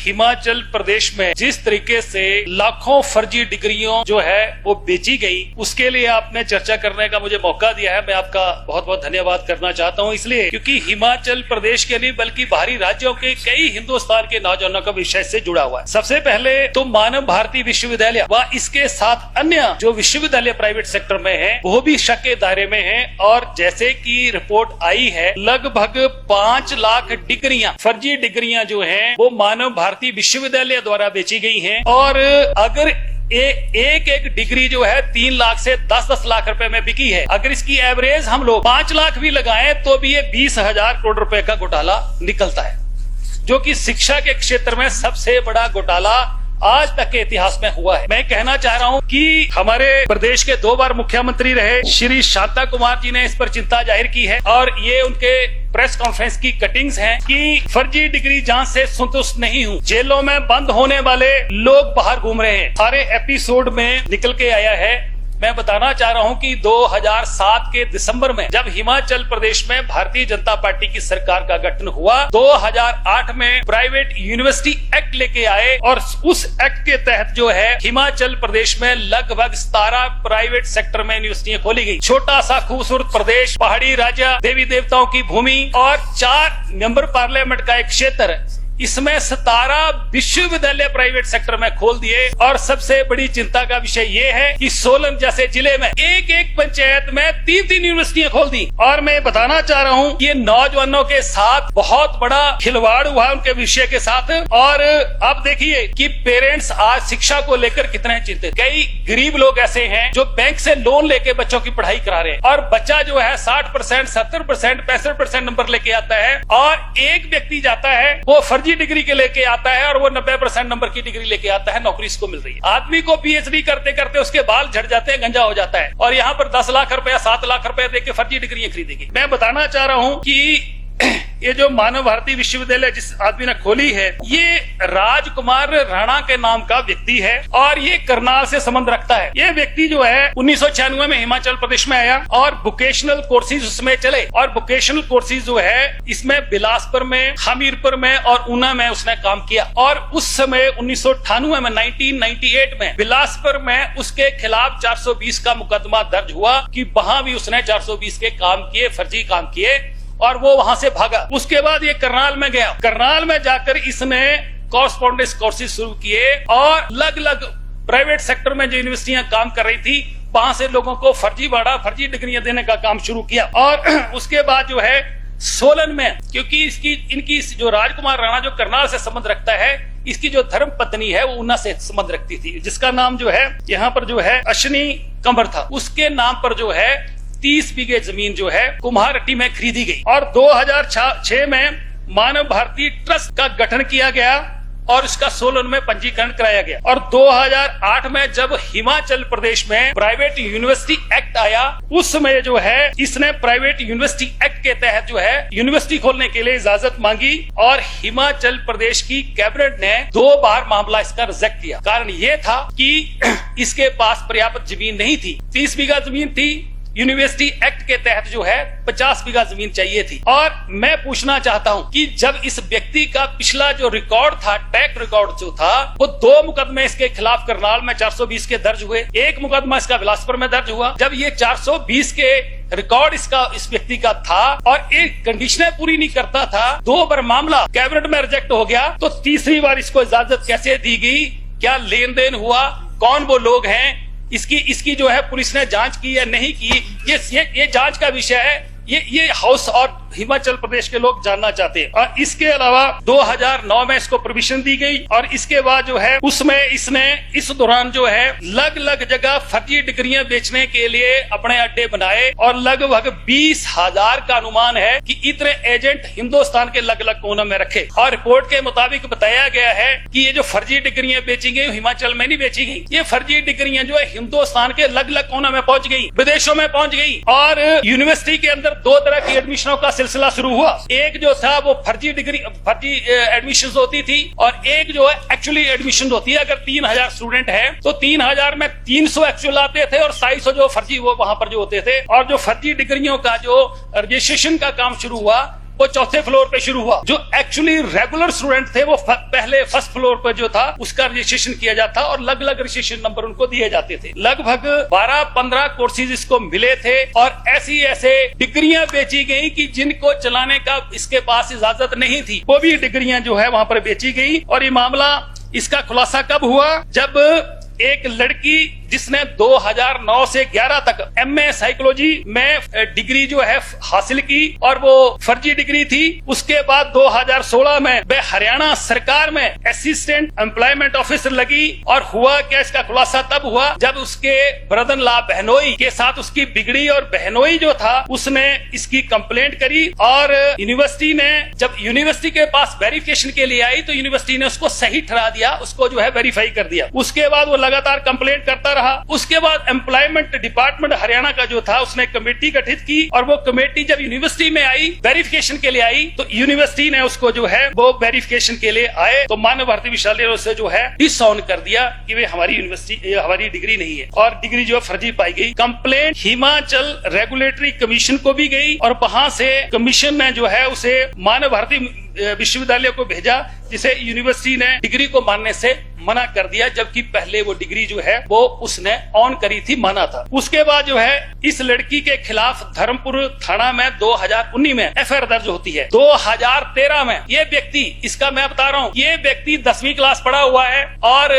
हिमाचल प्रदेश में जिस तरीके से लाखों फर्जी डिग्रियों जो है वो बेची गई, उसके लिए आपने चर्चा करने का मुझे मौका दिया है। मैं आपका बहुत बहुत धन्यवाद करना चाहता हूं, इसलिए क्योंकि हिमाचल प्रदेश के नहीं बल्कि बाहरी राज्यों के कई हिंदुस्तान के नौजवानों का विषय से जुड़ा हुआ है। सबसे पहले तो मानव भारती विश्वविद्यालय व इसके साथ अन्य जो विश्वविद्यालय प्राइवेट सेक्टर में है वो भी शक के दायरे में है। और जैसे की रिपोर्ट आई है, लगभग 5 लाख डिग्रियां, फर्जी डिग्रियां जो है वो मानव भारती विश्वविद्यालय द्वारा बेची गई हैं। और अगर एक डिग्री जो है 3 लाख से 10-10 लाख रुपए में बिकी है। अगर इसकी एवरेज हम लोग 5 लाख भी लगाएं तो भी ये 20,000 करोड़ रुपए का घोटाला निकलता है, जो कि शिक्षा के क्षेत्र में सबसे बड़ा घोटाला आज तक के इतिहास में हुआ है। मैं कहना चाह रहा हूं कि हमारे प्रदेश के 2 बार मुख्यमंत्री रहे श्री शांता कुमार जी ने इस पर चिंता जाहिर की है और ये उनके प्रेस कॉन्फ्रेंस की कटिंग्स हैं कि फर्जी डिग्री जांच से संतुष्ट नहीं हूं, जेलों में बंद होने वाले लोग बाहर घूम रहे हैं। सारे एपिसोड में निकल के आया है। मैं बताना चाह रहा हूं कि 2007 के दिसंबर में जब हिमाचल प्रदेश में भारतीय जनता पार्टी की सरकार का गठन हुआ, 2008 में प्राइवेट यूनिवर्सिटी एक्ट लेके आए और उस एक्ट के तहत जो है हिमाचल प्रदेश में लगभग 17 प्राइवेट सेक्टर में यूनिवर्सिटियां खोली गई। छोटा सा खूबसूरत प्रदेश, पहाड़ी राज्य, देवी देवताओं की भूमि और 4 मेंबर पार्लियामेंट का एक क्षेत्र, इसमें 17 विश्वविद्यालय प्राइवेट सेक्टर में खोल दिए। और सबसे बड़ी चिंता का विषय ये है कि सोलन जैसे जिले में एक पंचायत में 3 यूनिवर्सिटियां खोल दी। और मैं बताना चाह रहा हूं ये नौजवानों के साथ बहुत बड़ा खिलवाड़ हुआ उनके विषय के साथ। और अब देखिए कि पेरेंट्स आज शिक्षा को लेकर कितने चिंतित। कई गरीब लोग ऐसे हैं जो बैंक से लोन लेके बच्चों की पढ़ाई करा रहे हैं और बच्चा जो है 60%, 70%, 65% नंबर लेके आता है और एक व्यक्ति जाता है वो फर्जी डिग्री के लेके आता है और वो 90% नंबर की डिग्री लेके आता है, नौकरी इसको मिल रही है। आदमी को पीएचडी करते करते उसके बाल झड़ जाते हैं, गंजा हो जाता है और यहाँ पर 10 लाख रुपया 7 लाख रुपया देके फर्जी डिग्रियां खरीदेगी। मैं बताना चाह रहा हूँ कि ये जो मानव भारती विश्वविद्यालय जिस आदमी ने खोली है, ये राजकुमार राणा के नाम का व्यक्ति है और ये करनाल से संबंध रखता है। ये व्यक्ति जो है 1996 में हिमाचल प्रदेश में आया और वोकेशनल कोर्सेज उसमें चले। और वोकेशनल कोर्सेज जो है इसमें बिलासपुर में, हमीरपुर में और ऊना में उसने काम किया। और उस समय 1998 में 1998 में बिलासपुर में उसके खिलाफ 420 का मुकदमा दर्ज हुआ कि वहां भी उसने 420 के काम किए, फर्जी काम किए और वो वहां से भागा। उसके बाद ये करनाल में गया। करनाल में जाकर इसने कॉरस्पॉन्डेंस कोर्सेज शुरू किए और अलग अलग प्राइवेट सेक्टर में जो यूनिवर्सिटियां काम कर रही थी वहां से लोगों को फर्जी डिग्रियां देने का काम शुरू किया। और उसके बाद जो है सोलन में, क्योंकि इनकी जो राजकुमार राणा जो करनाल से संबंध रखता है, इसकी जो धर्म पत्नी है वो ऊना से संबंध रखती थी, जिसका नाम जो है यहाँ पर जो है अश्विनी कंवर था। उसके नाम पर जो है 30 बीघे जमीन जो है कुम्हारहट्टी में खरीदी गई। और 2006 में मानव भारती ट्रस्ट का गठन किया गया और इसका सोलन में पंजीकरण कराया गया। और 2008 में जब हिमाचल प्रदेश में प्राइवेट यूनिवर्सिटी एक्ट आया, उस समय जो है इसने प्राइवेट यूनिवर्सिटी एक्ट के तहत जो है यूनिवर्सिटी खोलने के लिए इजाजत मांगी और हिमाचल प्रदेश की कैबिनेट ने 2 बार मामला इसका रिजेक्ट किया। कारण ये था कि इसके पास पर्याप्त जमीन नहीं थी। 30 बीघा जमीन थी, यूनिवर्सिटी एक्ट के तहत जो है 50 बीघा जमीन चाहिए थी। और मैं पूछना चाहता हूं कि जब इस व्यक्ति का पिछला जो रिकॉर्ड था, ट्रैक रिकॉर्ड जो था, वो 2 मुकदमे इसके खिलाफ करनाल में 420 के दर्ज हुए, 1 मुकदमा इसका बिलासपुर में दर्ज हुआ। जब ये 420 के रिकॉर्ड इस व्यक्ति का था और एक कंडीशनें पूरी नहीं करता था, 2 बार मामला कैबिनेट में रिजेक्ट हो गया, तो तीसरी बार इसको इजाजत कैसे दी गई? क्या लेन देन हुआ? कौन वो लोग हैं? इसकी जो है पुलिस ने जांच की या नहीं की? ये जांच का विषय है। ये हाउस और हिमाचल प्रदेश के लोग जानना चाहते हैं। और इसके अलावा 2009 में इसको परमिशन दी गई और इसके बाद जो है उसमें इसने इस दौरान जो है अलग जगह फर्जी डिग्रियां बेचने के लिए अपने अड्डे बनाए और लगभग 20,000 का अनुमान है कि इतने एजेंट हिंदुस्तान के अलग अलग कोनों में रखे। और रिपोर्ट के मुताबिक बताया गया है कि ये जो फर्जी डिग्रियां बेची गई हिमाचल में नहीं बेची गई, ये फर्जी डिग्रियां जो है हिंदुस्तान के अलग अलग कोनों में पहुंच गई, विदेशों में पहुंच गई। और यूनिवर्सिटी के अंदर 2 तरह की एडमिशनों का सिलसिला शुरू हुआ। एक जो था वो फर्जी एडमिशन होती थी और एक जो है एक्चुअली एडमिशन होती है। अगर 3000 स्टूडेंट है तो 3000 में 300 एक्चुअल आते थे और 250 जो फर्जी वो वहां पर जो होते थे। और जो फर्जी डिग्रियों का जो रजिस्ट्रेशन का काम शुरू हुआ, वो चौथे फ्लोर पे शुरू हुआ। जो एक्चुअली रेगुलर स्टूडेंट थे वो पहले फर्स्ट फ्लोर पर जो था उसका रजिस्ट्रेशन किया जाता और अलग अलग रजिस्ट्रेशन नंबर उनको दिए जाते थे। लगभग 12-15 कोर्सेज इसको मिले थे और ऐसे डिग्रियां बेची गई कि जिनको चलाने का इसके पास इजाजत नहीं थी, वो भी डिग्रियां जो है वहां पर बेची गई। और ये मामला इसका खुलासा कब हुआ, जब एक लड़की जिसने 2009 से 11 तक MA साइकोलॉजी में डिग्री जो है हासिल की और वो फर्जी डिग्री थी, उसके बाद 2016 में वह हरियाणा सरकार में असिस्टेंट एम्प्लॉयमेंट ऑफिसर लगी। और हुआ क्या, इसका खुलासा तब हुआ जब उसके ब्रदर ला बहनोई के साथ उसकी बिगड़ी और बहनोई जो था उसने इसकी कंप्लेंट करी और यूनिवर्सिटी ने, जब यूनिवर्सिटी के पास वेरिफिकेशन के लिए आई तो यूनिवर्सिटी ने उसको सही ठहरा दिया, उसको जो है वेरीफाई कर दिया। उसके बाद वो लगातार कंप्लेंट करता रहा। उसके बाद एम्प्लॉयमेंट डिपार्टमेंट हरियाणा का जो था उसने कमेटी गठित की और वो कमेटी जब यूनिवर्सिटी में आई, वेरिफिकेशन के लिए आई, तो यूनिवर्सिटी ने उसको जो है वो वेरिफिकेशन के लिए आए तो मानव भारती विश्वविद्यालय ने उसे जो है डिसऑन कर दिया कि वे हमारी यूनिवर्सिटी, हमारी डिग्री नहीं है और डिग्री जो फर्जी पाई गई। कंप्लेंट हिमाचल रेगुलेटरी कमीशन को भी गई और वहां से कमीशन ने जो है उसे मानव भारती विश्वविद्यालय को भेजा, जिसे यूनिवर्सिटी ने डिग्री को मानने से मना कर दिया, जबकि पहले वो डिग्री जो है वो उसने ऑन करी थी, माना था। उसके बाद जो है इस लड़की के खिलाफ धर्मपुर थाना में 2019 में FIR दर्ज होती है। 2013 में ये व्यक्ति, इसका मैं बता रहा हूँ, ये व्यक्ति 10वीं क्लास पढ़ा हुआ है और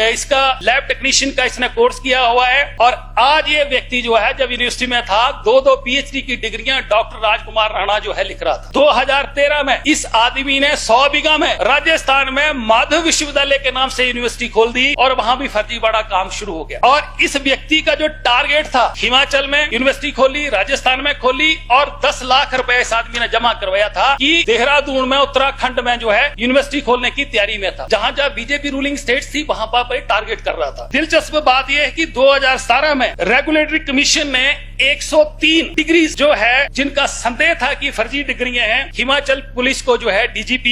इसका लैब टेक्नीशियन का इसने कोर्स किया हुआ है और आज ये व्यक्ति जो है जब यूनिवर्सिटी में था 2 PhD की डिग्रियां डॉक्टर राजकुमार राणा जो है लिख रहा था। 2013 में इस आदमी ने 100 बीघा में राजस्थान में माधव विश्वविद्यालय के नाम से यूनिवर्सिटी खोल दी और वहां भी फर्जीवाड़ा काम शुरू हो गया। और इस व्यक्ति का जो टारगेट था, हिमाचल में यूनिवर्सिटी खोली, राजस्थान में खोली और 10 लाख रुपए इस आदमी ने जमा करवाया था कि देहरादून में, उत्तराखंड में जो है यूनिवर्सिटी खोलने की तैयारी में था, जहां जहां बीजेपी रूलिंग स्टेट थी वहां पर टारगेट कर रहा था। दिलचस्प बात यह है कि 2017 में रेगुलेटरी कमीशन ने 103 डिग्री जो है जिनका संदेह था कि फर्जी डिग्रियां हैं, हिमाचल पुलिस को जो है DGP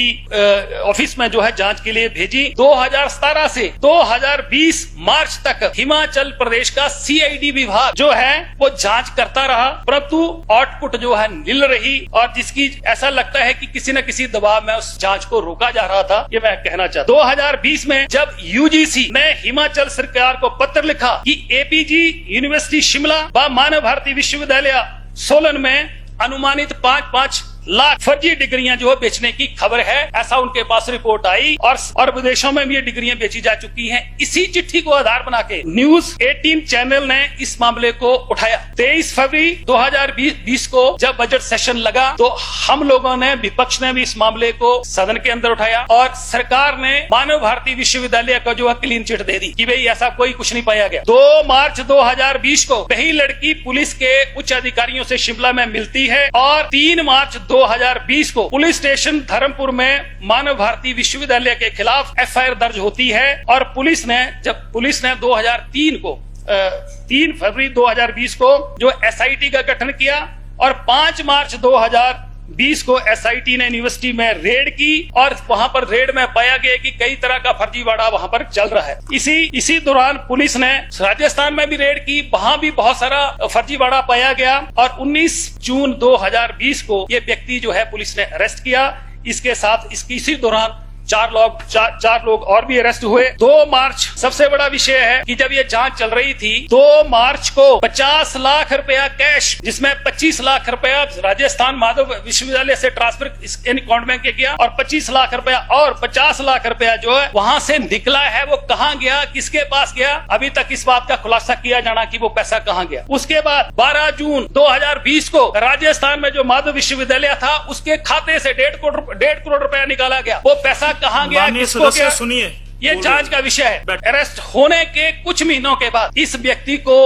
ऑफिस में जो है जांच के लिए भेजी। 2017 से 2020 मार्च तक हिमाचल प्रदेश का CID विभाग जो है वो जांच करता रहा, परंतु आउटपुट जो है नील रही और जिसकी ऐसा लगता है कि किसी न किसी दबाव में उस जांच को रोका जा रहा था, ये मैं कहना चाहता हूं। 2020 में जब UGC ने हिमाचल सरकार को पत्र लिखा कि APG यूनिवर्सिटी शिमला व मानव भारती विश्वविद्यालय सोलन में अनुमानित 5-5 लाख फर्जी डिग्रियां जो है बेचने की खबर है, ऐसा उनके पास रिपोर्ट आई और विदेशों में भी ये डिग्रियां बेची जा चुकी हैं। इसी चिट्ठी को आधार बना के न्यूज 18 चैनल ने इस मामले को उठाया। 23 फरवरी 2020 को जब बजट सेशन लगा तो हम लोगों ने, विपक्ष ने भी इस मामले को सदन के अंदर उठाया और सरकार ने मानव भारती विश्वविद्यालय को जो है क्लीन चिट दे दी कि भाई ऐसा कोई कुछ नहीं पाया गया। 2 मार्च 2020 को वही लड़की पुलिस के उच्च अधिकारियों से शिमला में मिलती है और 3 मार्च 2020 को पुलिस स्टेशन धर्मपुर में मानव भारती विश्वविद्यालय के खिलाफ FIR दर्ज होती है और पुलिस ने 3 फरवरी 2020 को जो SIT का गठन किया और 5 मार्च 2020 को SIT ने यूनिवर्सिटी में रेड की और वहां पर रेड में पाया गया कि कई तरह का फर्जीवाड़ा वहां पर चल रहा है। इसी दौरान पुलिस ने राजस्थान में भी रेड की, वहां भी बहुत सारा फर्जीवाड़ा पाया गया और 19 जून 2020 को ये व्यक्ति जो है पुलिस ने अरेस्ट किया। इसके साथ इसी दौरान 4 लोग और भी अरेस्ट हुए। 2 मार्च सबसे बड़ा विषय है कि जब ये जांच चल रही थी 2 मार्च को 50 लाख रुपया कैश, जिसमें 25 लाख रुपया राजस्थान माधव विश्वविद्यालय से ट्रांसफर अकाउंट में किया और 25 लाख रुपया और 50 लाख रुपया जो है वहां से निकला है, वो कहां गया, किसके पास गया, अभी तक इस बात का खुलासा किया जाना कि वो पैसा कहां गया। उसके बाद 12 जून 2020 को राजस्थान में जो माधव विश्वविद्यालय था उसके खाते से 1.5 करोड़ रुपया निकाला गया। वो पैसा कहां गया, किसको गया, सुनिए, ये जांच का विषय है। अरेस्ट होने के कुछ महीनों के बाद इस व्यक्ति को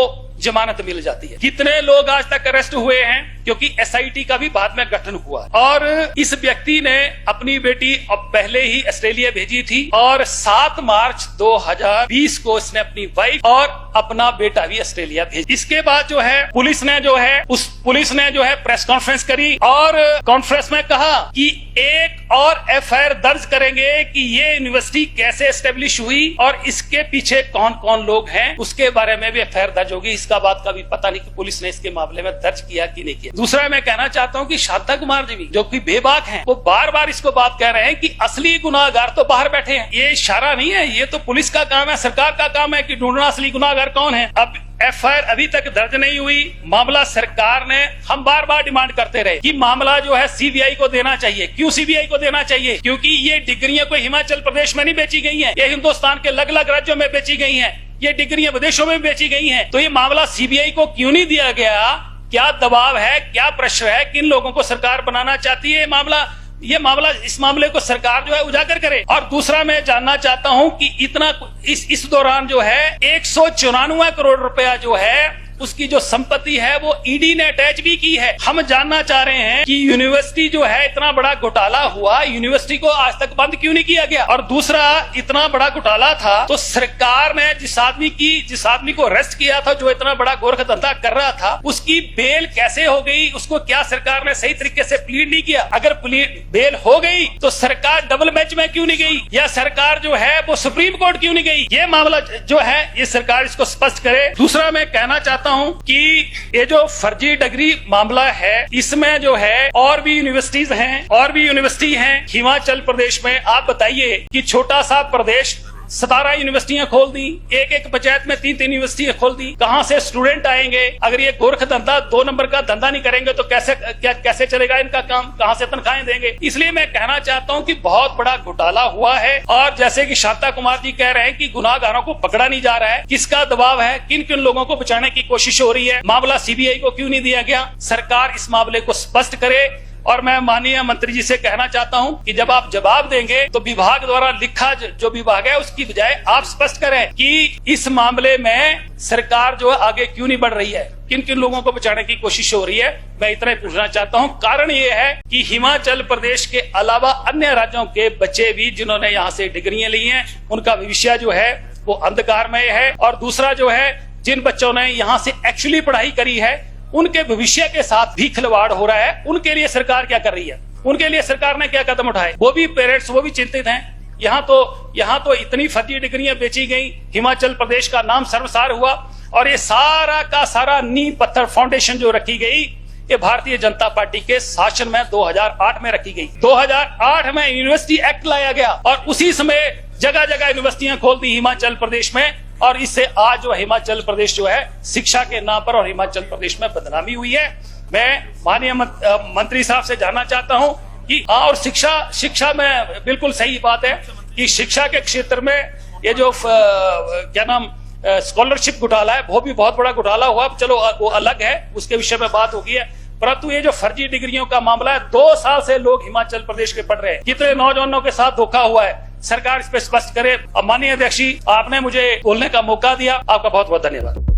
जमानत मिल जाती है। कितने लोग आज तक अरेस्ट हुए हैं, क्योंकि SIT का भी बाद में गठन हुआ और इस व्यक्ति ने अपनी बेटी अब पहले ही ऑस्ट्रेलिया भेजी थी और 7 मार्च 2020 को इसने अपनी वाइफ और अपना बेटा भी ऑस्ट्रेलिया भेजा। इसके बाद जो है पुलिस ने जो है प्रेस कॉन्फ्रेंस करी और कॉन्फ्रेंस में कहा कि एक और FIR दर्ज करेंगे कि ये यूनिवर्सिटी कैसे एस्टेब्लिश हुई और इसके पीछे कौन कौन लोग हैं, उसके बारे में भी FIR दर्ज होगी। इसका बात का भी पता नहीं कि पुलिस ने इसके मामले में दर्ज किया कि नहीं किया। दूसरा मैं कहना चाहता हूँ कि शांता कुमार जी भी जो कि बेबाक हैं, वो बार बार इसको बात कह रहे हैं कि असली गुनाहगार तो बाहर बैठे हैं। ये इशारा नहीं है, ये तो पुलिस का काम है, सरकार का काम है कि ढूंढना असली गुनाहगार कौन है। अब FIR अभी तक दर्ज नहीं हुई, मामला सरकार ने, हम बार बार डिमांड करते रहे कि मामला जो है CBI को देना चाहिए। क्यों CBI को देना चाहिए? क्योंकि ये डिग्रियां कोई हिमाचल प्रदेश में नहीं बेची गई हैं, ये हिंदुस्तान के अलग अलग राज्यों में बेची गई हैं, ये डिग्रियां विदेशों में बेची गई हैं। तो ये मामला CBI को क्यों नहीं दिया गया? क्या दबाव है, क्या प्रेशर है, किन लोगों को सरकार बनाना चाहती है? इस मामले को सरकार जो है उजागर करे। और दूसरा मैं जानना चाहता हूं कि इतना इस दौरान जो है 194 करोड़ रुपया जो है उसकी जो संपत्ति है वो ED ने अटैच भी की है। हम जानना चाह रहे हैं कि यूनिवर्सिटी जो है, इतना बड़ा घोटाला हुआ, यूनिवर्सिटी को आज तक बंद क्यों नहीं किया गया? और दूसरा, इतना बड़ा घोटाला था तो सरकार ने जिस आदमी को अरेस्ट किया था, जो इतना बड़ा गोरख धंधा कर रहा था, उसकी बेल कैसे हो गई? उसको क्या सरकार ने सही तरीके से प्लीड नहीं किया? अगर बेल हो गई तो सरकार डबल बेंच में क्यों नहीं गई, या सरकार जो है वो सुप्रीम कोर्ट क्यों नहीं गई? ये मामला जो है ये सरकार इसको स्पष्ट करे। दूसरा मैं कहना चाहता हूं कि ये जो फर्जी डिग्री मामला है, इसमें जो है और भी यूनिवर्सिटी हैं हिमाचल प्रदेश में। आप बताइए कि छोटा सा प्रदेश 17 यूनिवर्सिटियां खोल दी, एक पंचायत में 3 यूनिवर्सिटियां खोल दी। कहां से स्टूडेंट आएंगे? अगर ये गोरख धंधा 2 नंबर का धंधा नहीं करेंगे तो कैसे चलेगा इनका काम? कहां से तनख्वाहें देंगे? इसलिए मैं कहना चाहता हूं कि बहुत बड़ा घोटाला हुआ है। और जैसे कि शांता कुमार जी कह रहे हैं कि गुनाहगारों को पकड़ा नहीं जा रहा है, किसका दबाव है, किन किन लोगों को बचाने की कोशिश हो रही है? मामला CBI को क्यों नहीं दिया गया? सरकार इस मामले को स्पष्ट करे। और मैं माननीय मंत्री जी से कहना चाहता हूं कि जब आप जवाब देंगे तो विभाग द्वारा लिखा जो विभाग है उसकी बजाय आप स्पष्ट करें कि इस मामले में सरकार जो आगे क्यों नहीं बढ़ रही है, किन किन लोगों को बचाने की कोशिश हो रही है। मैं इतना ही पूछना चाहता हूं। कारण ये है कि हिमाचल प्रदेश के अलावा अन्य राज्यों के बच्चे भी जिन्होंने यहाँ से डिग्रियां ली हैं, उनका भविष्य जो है वो अंधकारमय है। और दूसरा जो है, जिन बच्चों ने यहाँ से एक्चुअली पढ़ाई करी है, उनके भविष्य के साथ भी खिलवाड़ हो रहा है। उनके लिए सरकार क्या कर रही है? उनके लिए सरकार ने क्या कदम उठाए? वो भी पेरेंट्स वो भी चिंतित हैं। यहाँ तो इतनी फर्जी डिग्रियां बेची गई, हिमाचल प्रदेश का नाम सर्वसार हुआ। और ये सारा का सारा नींव पत्थर फाउंडेशन जो रखी गई, ये भारतीय जनता पार्टी के शासन में 2008 में रखी गई। 2008 में यूनिवर्सिटी एक्ट लाया गया और उसी समय जगह जगह यूनिवर्सिटियां खोल दी हिमाचल प्रदेश में। और इससे आज जो हिमाचल प्रदेश जो है शिक्षा के नाम पर और हिमाचल प्रदेश में बदनामी हुई है। मैं माननीय मंत्री साहब से जानना चाहता हूं कि और शिक्षा में बिल्कुल सही बात है कि शिक्षा के क्षेत्र में ये जो स्कॉलरशिप घोटाला है, वो भी बहुत बड़ा घोटाला हुआ। चलो वो अलग है, उसके विषय में बात होगी है। परंतु ये जो फर्जी डिग्रियों का मामला है, 2 साल से लोग हिमाचल प्रदेश के पढ़ रहे हैं। कितने नौजवानों के साथ धोखा हुआ है, सरकार इस पे स्पष्ट करे। माननीय अध्यक्ष जी, आपने मुझे बोलने का मौका दिया, आपका बहुत बहुत धन्यवाद।